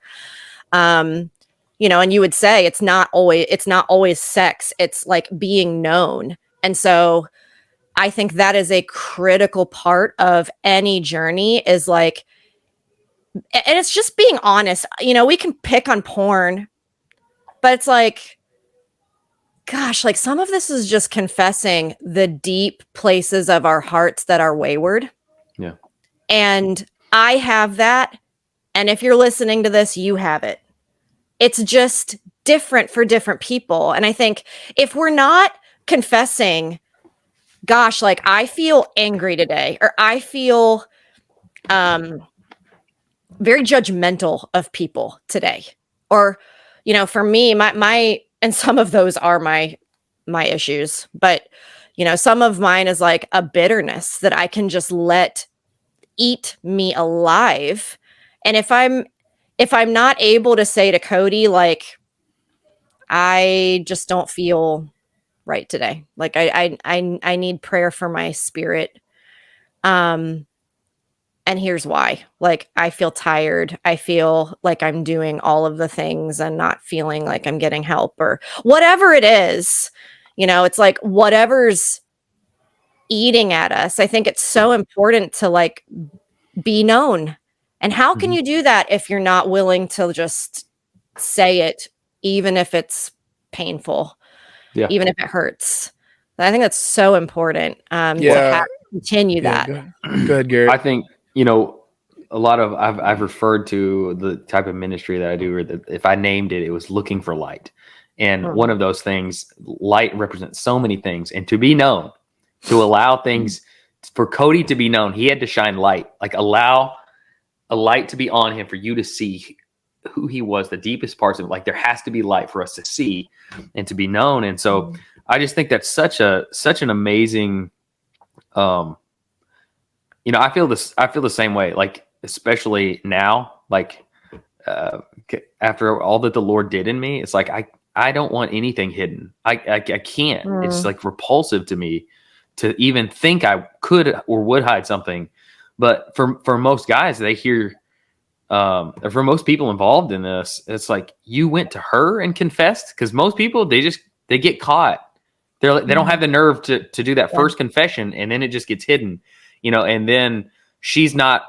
You know, and you would say it's not always sex. It's like being known. And so I think that is a critical part of any journey, is like, and it's just being honest. You know, we can pick on porn, but it's like, gosh, like some of this is just confessing the deep places of our hearts that are wayward. Yeah. And I have that. And if you're listening to this, you have it. It's just different for different people. And I think if we're not confessing, gosh, like I feel angry today, or I feel very judgmental of people today. or, for me, my, and some of those are my issues, but, some of mine is like a bitterness that I can just let eat me alive. And if I'm not able to say to Cody, like, I just don't feel right today. Like I need prayer for my spirit. And here's why. Like, I feel tired. I feel like I'm doing all of the things and not feeling like I'm getting help, or whatever it is. It's like whatever's eating at us. I think it's so important to like be known. And how can you do that if you're not willing to just say it, even if it's painful, even if it hurts? I think that's so important to continue that. Go ahead, Garrett. I think, a lot of I've referred to the type of ministry that I do, or that if I named it, it was looking for light. And one of those things, light represents so many things. And to be known, to allow things for Cody to be known, he had to shine light, like allow a light to be on him for you to see who he was, the deepest parts of it. Like, there has to be light for us to see and to be known. And so I just think that's such an amazing, I feel the same way, like, especially now, like, after all that the Lord did in me, it's like, I don't want anything hidden. I can't, it's like repulsive to me to even think I could or would hide something. But for most guys, they hear, or for most people involved in this, it's like, you went to her and confessed? Because most people, they get caught. They don't have the nerve to do that first confession, and then it just gets hidden, and then she's not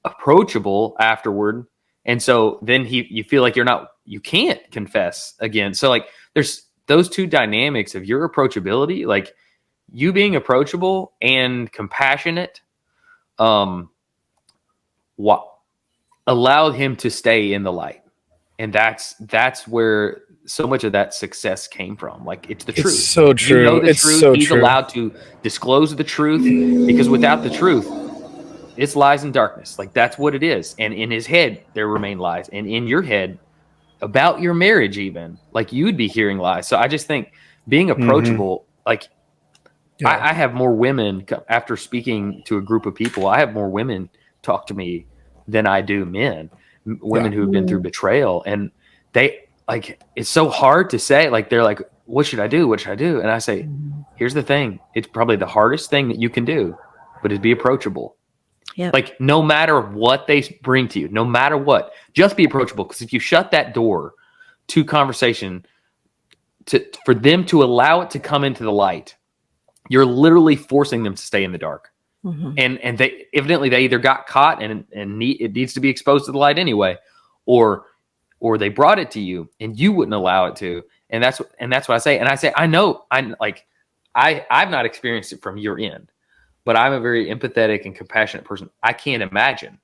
approachable afterward. And so then you feel like you can't confess again. So like, there's those two dynamics of your approachability, like you being approachable and compassionate, allowed him to stay in the light. And that's where so much of that success came from. Like, it's the truth. It's so true. You know the it's truth. so He's true. allowed to disclose the truth, because without the truth, it's lies and darkness. Like, that's what it is. And in his head, there remain lies. And in your head, about your marriage, even, like, you'd be hearing lies. So I just think being approachable, like, I have more women, after speaking to a group of people, I have more women talk to me than I do men, women who have been through betrayal. And they, like, it's so hard to say, like, they're like, what should I do? What should I do? And I say, here's the thing. It's probably the hardest thing that you can do, but is be approachable. Like, no matter what they bring to you, no matter what, just be approachable. Because if you shut that door to conversation, for them to allow it to come into the light, you're literally forcing them to stay in the dark. And they evidently, they either got caught and it needs to be exposed to the light anyway, or they brought it to you and you wouldn't allow it to. And that's what I say. And I say, I know, I've not experienced it from your end, but I'm a very empathetic and compassionate person. I can't imagine,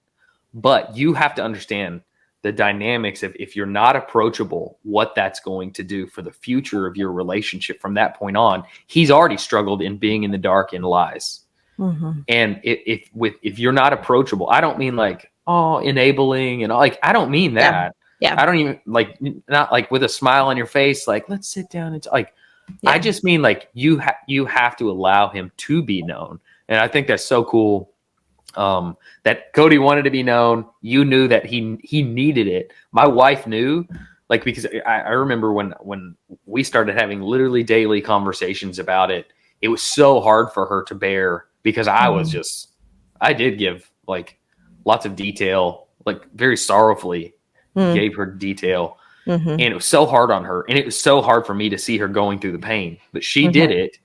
but you have to understand the dynamics of, if you're not approachable, what that's going to do for the future of your relationship from that point on. He's already struggled in being in the dark in lies. And if you're not approachable, I don't mean like, enabling and like, I don't mean that. I don't even like, not like with a smile on your face, like, let's sit down and like, I just mean like, you have to allow him to be known. And I think that's so cool. That Cody wanted to be known. You knew that he needed it. My wife knew, like, because I remember when we started having literally daily conversations about it, it was so hard for her to bear, because I did give like lots of detail, like very sorrowfully gave her detail. And it was so hard on her. And it was so hard for me to see her going through the pain, but she did it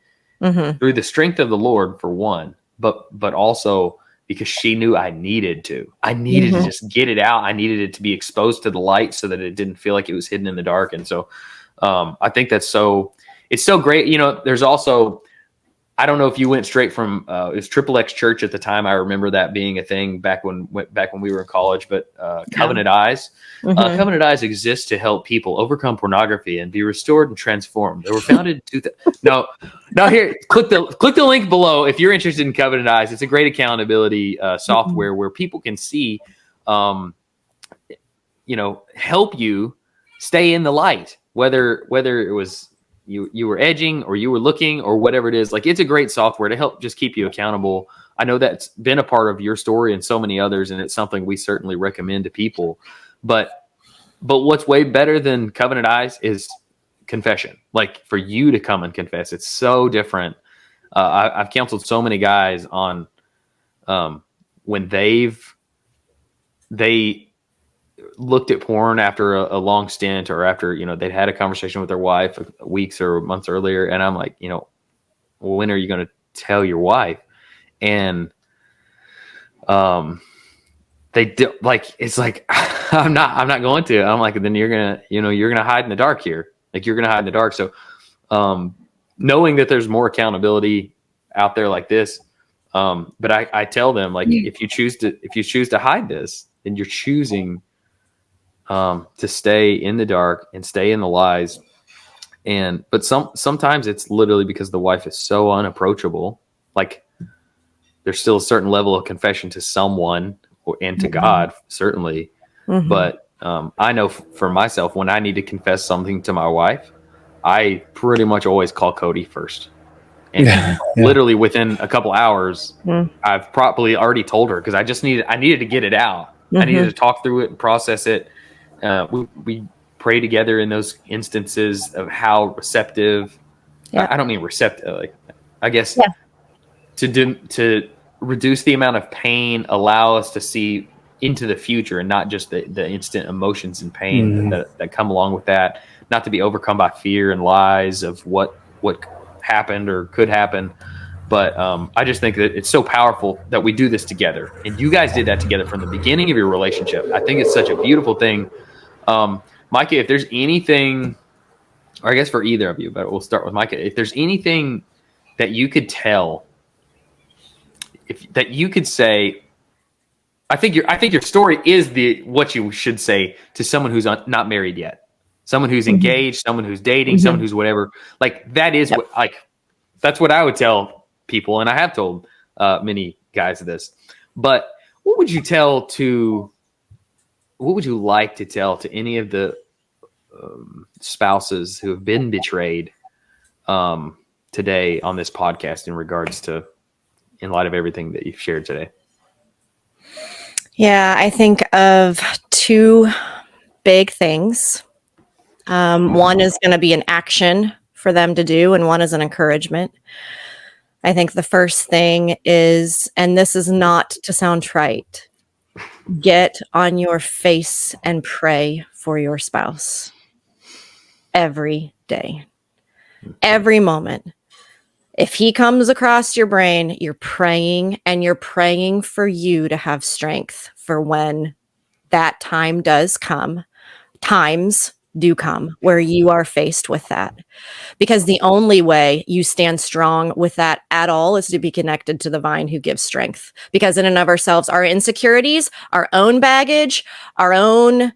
through the strength of the Lord, for one, but also because she knew I needed to just get it out. I needed it to be exposed to the light so that it didn't feel like it was hidden in the dark. And so I think it's so great. There's also, I don't know if you went straight from it was Triple X Church at the time. I remember that being a thing back when we were in college. But Covenant Eyes, Covenant Eyes exists to help people overcome pornography and be restored and transformed. They were founded in No, here, click the link below if you're interested in Covenant Eyes. It's a great accountability software where people can see help you stay in the light, whether it was you were edging or you were looking or whatever it is. Like, it's a great software to help just keep you accountable. I know that's been a part of your story and so many others, and it's something we certainly recommend to people. But what's way better than Covenant Eyes is confession. Like, for you to come and confess, it's so different. I've counseled so many guys on when they looked at porn after a long stint, or after, they'd had a conversation with their wife weeks or months earlier. And I'm like, well, when are you going to tell your wife? And they do, like, it's like, I'm not going to. I'm like, then you're going to hide in the dark here. Like, you're going to hide in the dark. So knowing that there's more accountability out there like this. But I tell them, like, if you choose to hide this, then you're choosing to stay in the dark and stay in the lies. But sometimes it's literally because the wife is so unapproachable. Like, there's still a certain level of confession to someone and to God, certainly. Mm-hmm. But I know for myself, when I need to confess something to my wife, I pretty much always call Cody first. And literally within a couple hours, I've probably already told her, because I needed to get it out. Mm-hmm. I needed to talk through it and process it. We pray together in those instances of how receptive. Yeah. I don't mean receptive. Like, I guess to reduce the amount of pain, allow us to see into the future and not just the instant emotions and pain that come along with that. Not to be overcome by fear and lies of what happened or could happen. But I just think that it's so powerful that we do this together. And you guys did that together from the beginning of your relationship. I think it's such a beautiful thing. Micah, if there's anything, or I guess for either of you, but we'll start with Micah. If there's anything that you could tell, that you could say, I think your story is what you should say to someone who's not married yet, someone who's engaged, someone who's dating, someone who's whatever. Like, that is that's what I would tell people, and I have told many guys this. But what would you like to tell to any of the spouses who have been betrayed today on this podcast, in light of everything that you've shared today? Yeah, I think of two big things. One is going to be an action for them to do, and one is an encouragement. I think the first thing is, and this is not to sound trite, get on your face and pray for your spouse every day, every moment. If he comes across your brain, you're praying, and you're praying for you to have strength for when that time does come. Times do come where you are faced with that. Because the only way you stand strong with that at all is to be connected to the vine who gives strength. Because in and of ourselves, our insecurities, our own baggage, our own,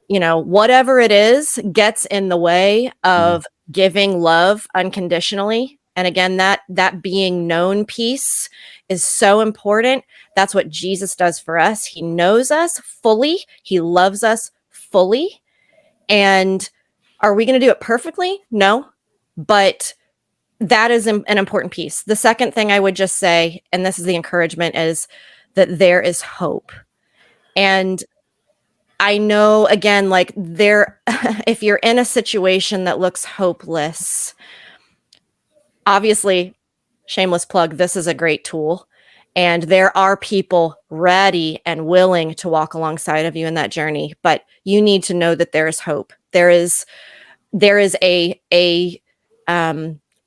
whatever it is, gets in the way of giving love unconditionally. And again, that being known piece is so important. That's what Jesus does for us. He knows us fully. He loves us fully. And are we going to do it perfectly? No. But that is an important piece. The second thing I would just say, and this is the encouragement, is that there is hope. And I know, again, like if you're in a situation that looks hopeless, obviously, shameless plug, this is a great tool. And there are people ready and willing to walk alongside of you in that journey. But you need to know that there is hope. There is a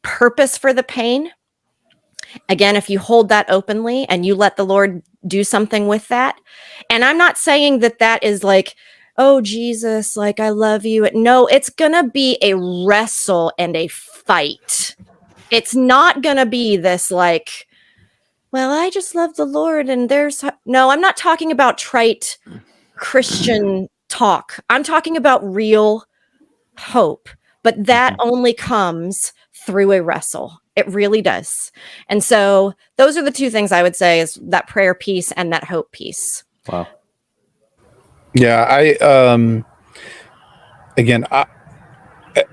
purpose for the pain. Again, if you hold that openly and you let the Lord do something with that. And I'm not saying that is like, oh, Jesus, like, I love you. No, it's going to be a wrestle and a fight. It's not going to be this like, well, I just love the Lord and no, I'm not talking about trite Christian talk. I'm talking about real hope, but that only comes through a wrestle. It really does. And so those are the two things I would say, is that prayer piece and that hope piece. Wow. Yeah, again,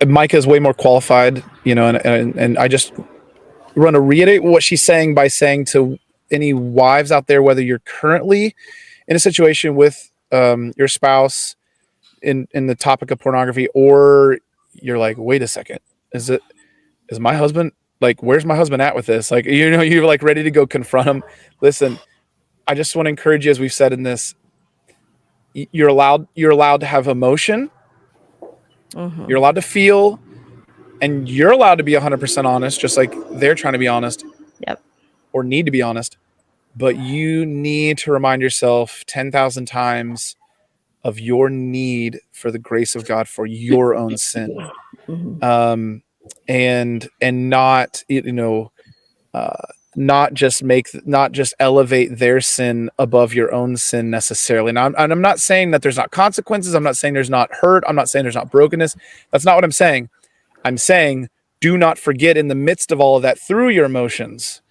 Micah is way more qualified, and I just want to reiterate what she's saying by saying to any wives out there, whether you're currently in a situation with your spouse in the topic of pornography, or you're like, wait a second, is my husband, like, where's my husband at with this? Like, you're like ready to go confront him. Listen, I just want to encourage you, as we've said in this, you're allowed to have emotion. Mm-hmm. You're allowed to feel, and you're allowed to be 100% honest, just like they're trying to be honest. Yep. Or need to be honest. But you need to remind yourself 10,000 times of your need for the grace of God for your own sin. Mm-hmm. And not, not just elevate their sin above your own sin necessarily. Now, I'm not saying that there's not consequences. I'm not saying there's not hurt. I'm not saying there's not brokenness. That's not what I'm saying. I'm saying, do not forget in the midst of all of that, through your emotions,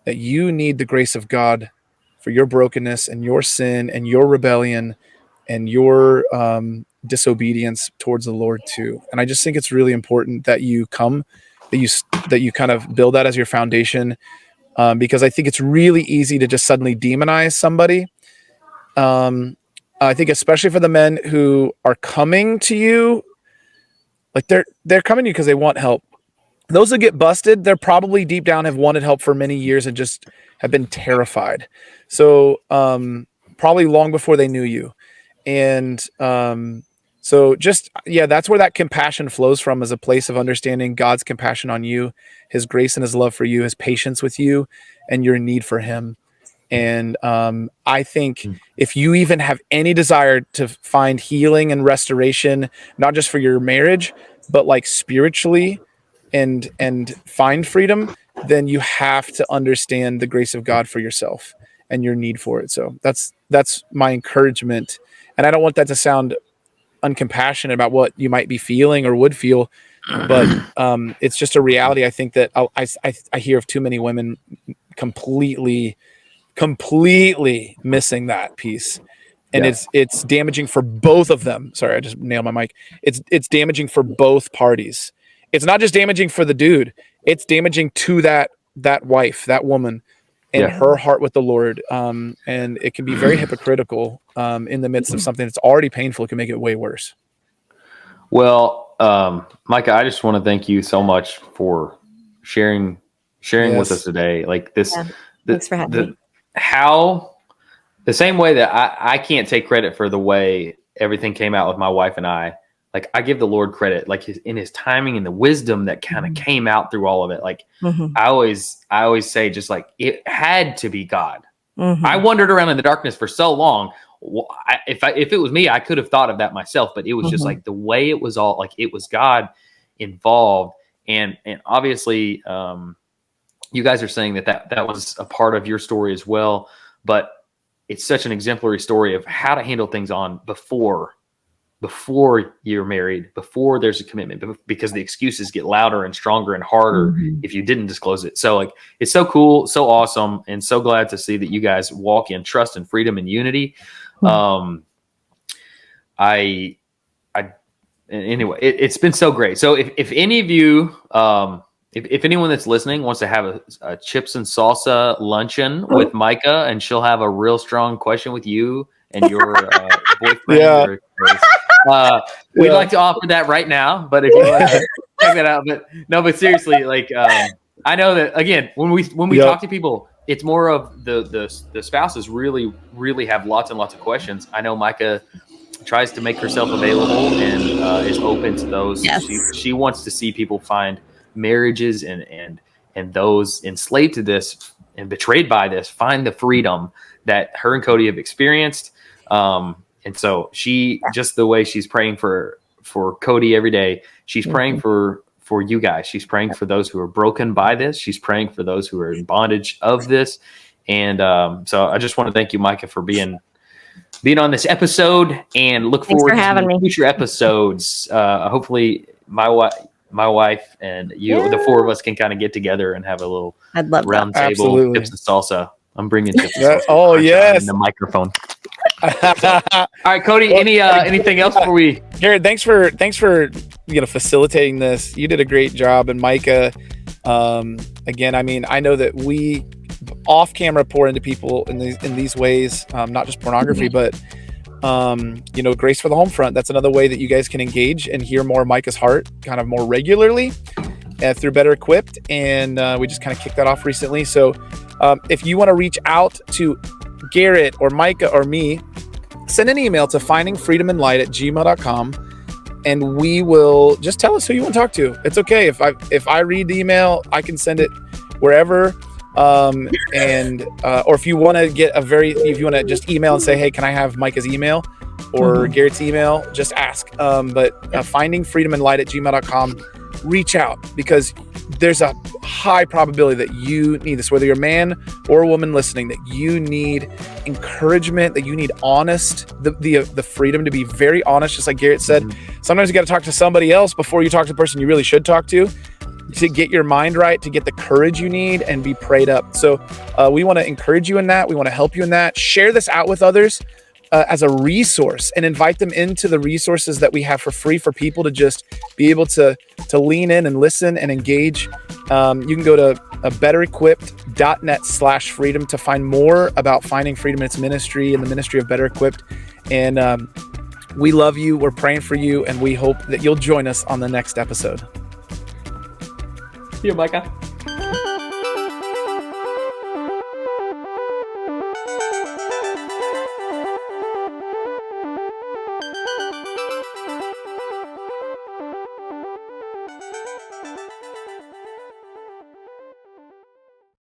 that you need the grace of God for your brokenness and your sin and your rebellion and your disobedience towards the Lord too. And I just think it's really important that you kind of build that as your foundation, because I think it's really easy to just suddenly demonize somebody. I think especially for the men who are coming to you, like they're coming to you because they want help. Those that get busted, they're probably deep down have wanted help for many years and just have been terrified. So probably long before they knew you. And so just, that's where that compassion flows from, as a place of understanding God's compassion on you, his grace and his love for you, his patience with you, and your need for him. And I think if you even have any desire to find healing and restoration, not just for your marriage, but like spiritually, and find freedom, then you have to understand the grace of God for yourself and your need for it. So that's my encouragement. And I don't want that to sound uncompassionate about what you might be feeling or would feel, but it's just a reality. I think that I hear of too many women completely missing that piece. And it's damaging for both of them. Sorry, I just nailed my mic. It's damaging for both parties. It's not just damaging for the dude. It's damaging to that wife, that woman, and her heart with the Lord. And it can be very hypocritical in the midst of something that's already painful. It can make it way worse. Well, Micah, I just want to thank you so much for sharing with us today. Like this, Thanks for having me. How the same way that I can't take credit for the way everything came out with my wife and I. Like, I give the Lord credit, like in his timing and the wisdom that kind of came out through all of it. Like I always say, just like, it had to be God. I wandered around in the darkness for so long. If it was me, I could have thought of that myself, but it was just like the way it was all, like, it was God involved. And obviously, you guys are saying that was a part of your story as well, but it's such an exemplary story of how to handle things on before you're married, before there's a commitment, because the excuses get louder and stronger and harder if you didn't disclose it. So, like, it's so cool, so awesome, and so glad to see that you guys walk in trust and freedom and unity. Anyway, it's been so great. So if any of you, if anyone that's listening wants to have a chips and salsa luncheon with Micah, and she'll have a real strong question with you and your boyfriend, we'd like to offer that right now. But if you want to check that out, but seriously, like, I know that, again, when we talk to people, it's more of the spouses really, really have lots and lots of questions. I know Micah tries to make herself available and is open to those. Yes. She wants to see people find marriages and those enslaved to this and betrayed by this find the freedom that her and Cody have experienced. And so she, just the way she's praying for Cody every day, she's praying for you guys. She's praying for those who are broken by this. She's praying for those who are in bondage of this. And so I just want to thank you, Micah, for being on this episode, and look forward to future episodes. Hopefully my wife and you, the four of us, can kind of get together and have a little round table, chips and salsa. I'm bringing chips and salsa. Oh, yes. In the microphone. All right, Cody. Anything else before we? Garrett, thanks for facilitating this. You did a great job, and Micah. Again, I mean, I know that we off camera pour into people in these ways, not just pornography, but Grace for the Home Front. That's another way that you guys can engage and hear more of Micah's heart, kind of more regularly, through Better Equipped. And we just kind of kicked that off recently. So if you want to reach out to Garrett or Micah or me, send an email to findingfreedomandlight@gmail.com, and we will just tell us who you want to talk to. It's okay if I read the email, I can send it wherever. Or if you want to if you want to just email and say, hey, can I have Micah's email or Garrett's email? Just ask. But findingfreedomandlight@gmail.com, reach out, because there's a high probability that you need this, whether you're a man or a woman listening, that you need encouragement, that you need the freedom to be very honest. Just like Garrett said, sometimes you got to talk to somebody else before you talk to the person you really should talk to get your mind right, to get the courage you need and be prayed up. So we want to encourage you in that. We want to help you in that. Share this out with others as a resource, and invite them into the resources that we have for free for people to just be able to lean in and listen and engage. You can go to betterequipped.net/freedom to find more about Finding Freedom and its ministry and the ministry of Better Equipped. And we love you. We're praying for you, and we hope that you'll join us on the next episode. See you, Micah.